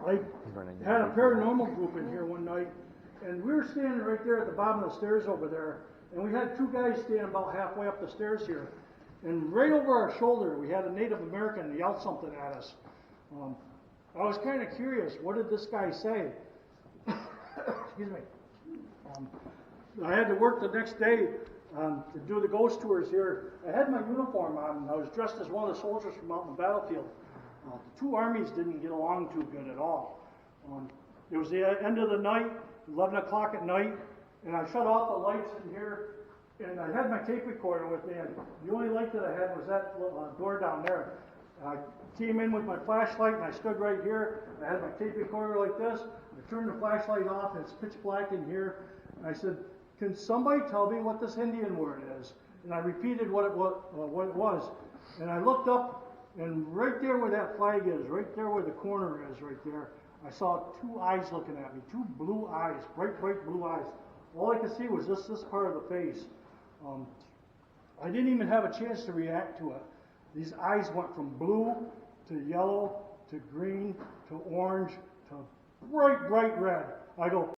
I had a paranormal group in here one night, and we were standing right there at the bottom of the stairs over there, and we had two guys standing about halfway up the stairs here, and right over our shoulder we had a Native American yell something at us. I was kind of curious, what did this guy say? Excuse me. I had to work the next day to do the ghost tours here. I had my uniform on, and I was dressed as one of the soldiers from out in the battlefield. The two armies didn't get along too good at all. It was the end of the night, 11 o'clock at night, and I shut off the lights in here, and I had my tape recorder with me, and the only light that I had was that door down there. I came in with my flashlight, and I stood right here. I had my tape recorder like this. I turned the flashlight off, and it's pitch black in here. And I said, "Can somebody tell me what this Indian word is?" And I repeated what it was. And I looked up, and right there where that flag is, right there where the corner is, right there, I saw two eyes looking at me, two blue eyes, bright blue eyes. All I could see was just this part of the face. I didn't even have a chance to react to it. These eyes went from blue to yellow to green to orange to bright red. I go,